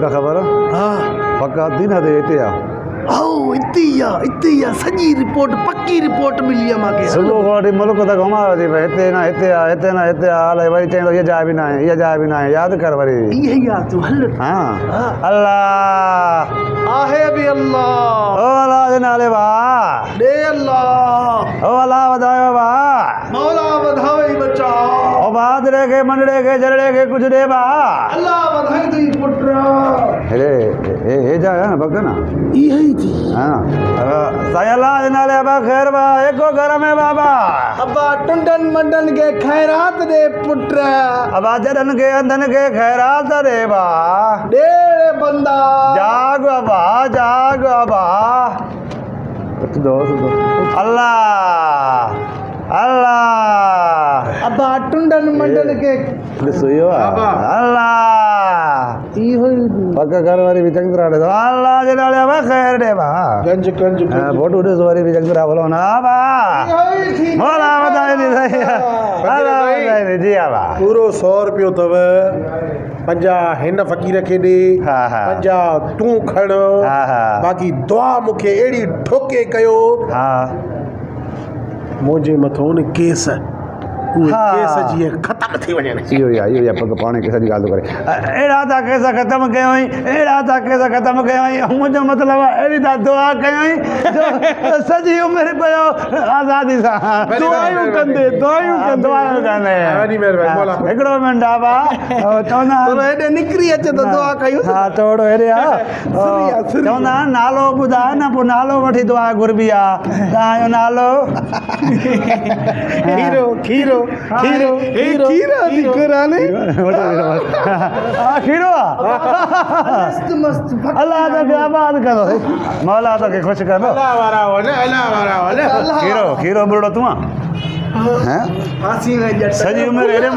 तो खबर हाँ पक्का दिन है इतने आओ इतनी सजी रिपोर्ट पक्की रिपोर्ट मिली है मांगे सुबह को मुल्क तक घुमा थी भाई इतने ना हाल वरी चें तो ये जा भी ना है याद कर वरी ये याद तू हल हाँ अल्लाह आहे भी अल्लाह ओ अल्लाह दे नाले बा दे अल्लाह ओ अल्लाह बधायो बा मौला बधावे बचा ओ बादरे के मंडड़े के जरड़े के कुछ दे बा अल्लाह बधाई दी पुत्रा अरे ये जा ना बक ना यही थी हाँ सायला दे नाले बा खैर बा एको घर में बाबा अब्बा टुंडन मंडन के खैरात दे पुत्र अब जरन के अंदन के खैरात दे बा दे बंदा जाग बाबा दो अल्लाह अल्लाह अब्बा टुंडन मंडन के सुयो अल्लाह पक्का घर वाली भी चंग दे दो अल्लाह जे नाले बा खैर दे बा गंज फोटो दे वाली भी चंग बोलो ना बा मोला बताई दी सही अल्लाह बताई दी जी बा पूरो 100 रुपयो तव 50 हिन फ़कीर खे ॾे हाँ हाँ 50 तूं खण हाँ हाँ बाक़ी दुआ मूंखे अहिड़ी ठोके कयो हाँ मुंहिंजे मथां न केस उहे हाँ। केस जीअं ख़तमु थी वञनि इहो ई आहे पक पाणे केस जी ॻाल्हि थो करे अहिड़ा था केस ख़तमु कयोई अहिड़ा था केस ख़तमु कयोई मुंहिंजो मतिलबु आहे अहिड़ी था दुआ कयोई जो सॼी उमिरि पियो आज़ादी सां दुआयूं कंदे हिकिड़ो मिंट बाबा चवंदा हेॾे निकिरी अचे त दुआ कयूं हा थोरो हेॾे आहे चवंदा नालो ॿुधाए न पोइ नालो वठी दुआ घुरबी आहे तव्हांजो नालो खीरो खीरो मस्त मस्त अल्लाह तोखे आबाद कंदो मौला तोखे ख़ुशि कंदो खीरो बुरड़ो तूं सॼी उमिरि हेॾे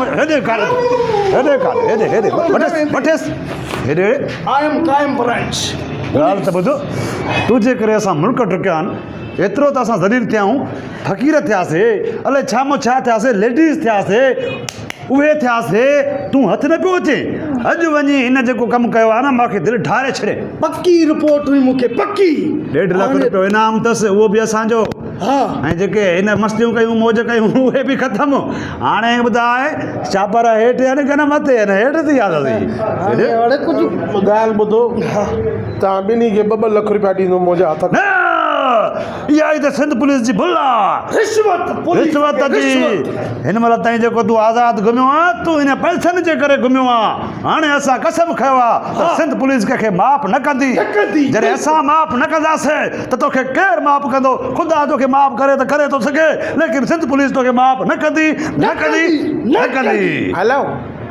ॻाल्हि त ॿुधो तुंहिंजे करे असां मुल्क टुकिया आहिनि एतिरो त असां ज़लील थिया आहियूं फ़क़ीर थियासीं अलाए छा थियासीं लेडीज़ थियासीं उहे थियासीं तूं हथु न पियो अचे अॼु वञी हिन जेको कमु कयो आहे न मूंखे दिलि ठारे छॾे पक्की रिपोर्ट हुई मूंखे पक्की 1.5 लख रुपयो इनाम अथसि उहो बि असांजो हा ऐं जेके हिन मस्तियूं कयूं मौज कयूं उहे बि ख़तमु हाणे ॿुधाए चापर हेठि आहिनि की न मथे आहिनि हेठि थी वियासीं हाणे कुझु ॻाल्हि ॿुधो तव्हां ॿिन्ही खे 2 लख रुपया ॾींदो मुंहिंजे हथ न इहा ई त सिंध पुलिस जी भुल आहे रिश्वत जी हिन महिल ताईं जेको तूं आज़ादु घुमियो आहे तूं हिन पैसनि जे करे घुमियो आहे हाणे असां कसम खयो आहे त सिंध पुलिस कंहिंखे माफ़ न कंदी जॾहिं असां माफ़ न कंदासीं त तोखे केरु माफ़ कंदो ख़ुदा तोखे माफ़ करे त करे थो सघे लेकिन सिंध पुलिस तोखे माफ़ न कंदी हलो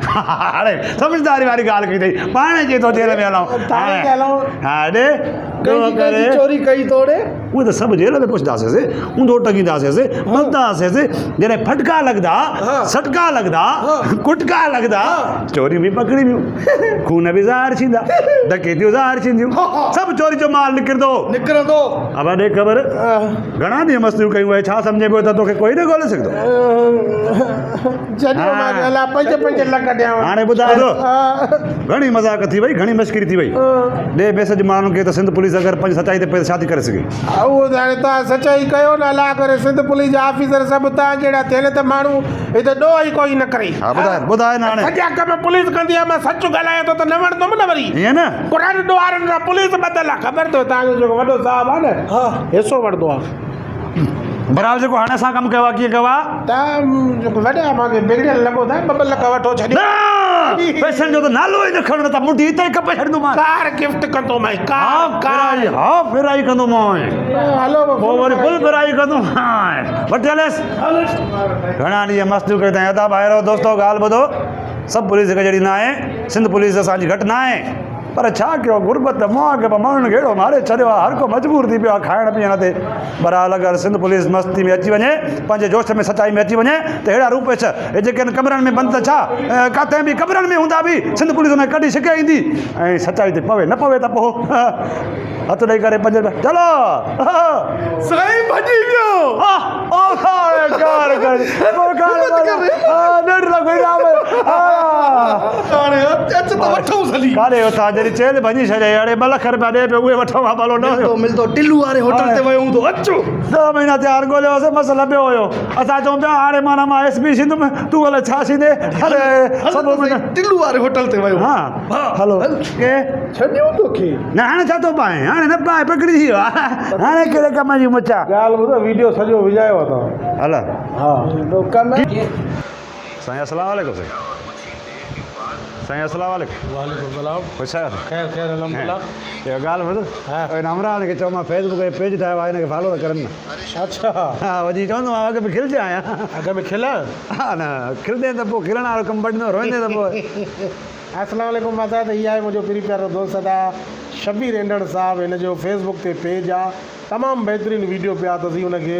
हाणे समझदारी वारी ॻाल्हि कई अथई पाणे चए थो जेल में हलूं हा ॾे चोरी कई तोड़े उहे त सभु जेल में पहुचंदासीं ऊंधो टंगींदासीं ॿधंदासीं जॾहिं फटका लॻंदा सटका लॻंदा कुटका लॻंदा चोरी बि पकड़ींदियूं खून बि ज़ाहिर थींदा डकैतियूं ज़ाहिर थींदियूं सभु चोरी जो माल निकिरंदो अब ॾे ख़बर घणा ॾींहं मस्तियूं कयूं आहे छा सम्झे पियो त तोखे कोई न ॻोल्हे सघंदो हाणे ॿुधाए थो घणी मज़ाक थी वई घणी मश्करी थी वई ॾे मैसेज माण्हुनि खे त सिंध पुलिस अगरि पंहिंजी सचाई ते पैसा थी करे सघे उहो हाणे तव्हां सचाई कयो न अलाह करे सिंध पुलिस जा ऑफिसर सभु तव्हां जहिड़ा थियल त माण्हू हिते ॾोह ई कोई न करे हा ॿुधाए न हाणे सॼा कम पुलिस कंदी आहे मां सच ॻाल्हायां थो त न वणंदुमि न वरी ईअं न क़ुर ॾोहारनि सां पुलिस ॿधल आहे ख़बर अथव तव्हांजो जेको वॾो साहब आहे न हिसो वठंदो आहे बराबरि जेको हाणे असां कमु कयो आहे कीअं कयो आहे तव्हां वॾा मूंखे बिगड़ियल लॻो था 2 लख वठो छॾियो पैसनि जो त नालो ई न खणो त मुंडी हिते ई कपे छॾींदोमांइ कार गिफ्ट कंदोमांइ कार फिराई कंदोमांइ हलो पोइ वरी फुल फिराई कंदोमांइ वठी हलेसि घणा ॾींहं मस्तियूं कयूं अथई अदा ॿाहिरि दोस्तो ॻाल्हि ॿुधो सभु पुलिस हिकु जहिड़ी न आहे सिंध पुलिस असांजी घटि न आहे पर छा कयो गुरबत मुंहं खे माण्हुनि खे अहिड़ो मारे छॾियो आहे हर को मजबूर थी पियो आहे खाइण पीअण ते बरहाल अगरि सिंध पुलिस मस्ती में अची वञे पंहिंजे जोश में सचाई में अची वञे त अहिड़ा रूप छा हे जेके आहिनि कमरनि में बंदि छा किथे बि कमरनि में हूंदा बि सिंध पुलिस हुन कढी छिके ईंदी ऐं सचाई ते पवे न पवे त पोइ हथु ॾेई करे 5 रुपया चलो साईं भॼी वियो जॾहिं चए भञी छॾे हाणे 2 लख रुपया ॾे पियो उहे वठो मां भलो न हुयो मिलंदो टिल्लू वारे होटल ते वियो हूंदो अचो 10 महीना तयारु ॻोल्हियोसीं मसु लभियो हुयो असां चऊं पिया हाणे माना मां एसपी थींदुमि तूं अलाए छा थींदे अरे सभु टिल्लू वारे होटल ते वियो हा हलो के छॾियो तोखे न हाणे छा थो पाए हाणे न पाए पकड़ी थी वियो आहे हाणे कहिड़े कम जी मुचा ॻाल्हि ॿुधो वीडियो सॼो विझायो अथव हल हा कम साईं अस्सलाम वालेकुम साईं अस्सलाम वालेकुम वालेकुम सलाम ख़ुशि आहियो ख़ैर ख़ैर अल्हम्दुलिल्लाह इहा ॻाल्हि ॿुध हा। इमरान खे चओ मां फेसबुक ते पेज ठाहियो आहे हिनखे फॉलो त करनि न अच्छा हा वञी चवंदो मां अॻ में खिलजे आहियां अॻ में खिलां हा न खिलंदे त पोइ खिलण वारो कमु बटंदो रोईंदे त पोइ अस्सलाम वालेकुम माता त इहा आहे मुंहिंजो प्री प्यारो दोस्त आहे शबीर रेंडण साहिबु हिन जो फेसबुक ते पेज आहे तमामु बहितरीनु वीडियो पिया अथसि हुनखे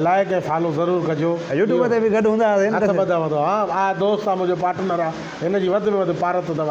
लाइक ऐं फॉलो ज़रूरु कजो यूट्यूब ते बि गॾु हूंदा हुआसीं हथ न ॿधां थो हा दोस्त आहे मुंहिंजो पार्टनर आहे हिन जी वधि में वधि पारत अथव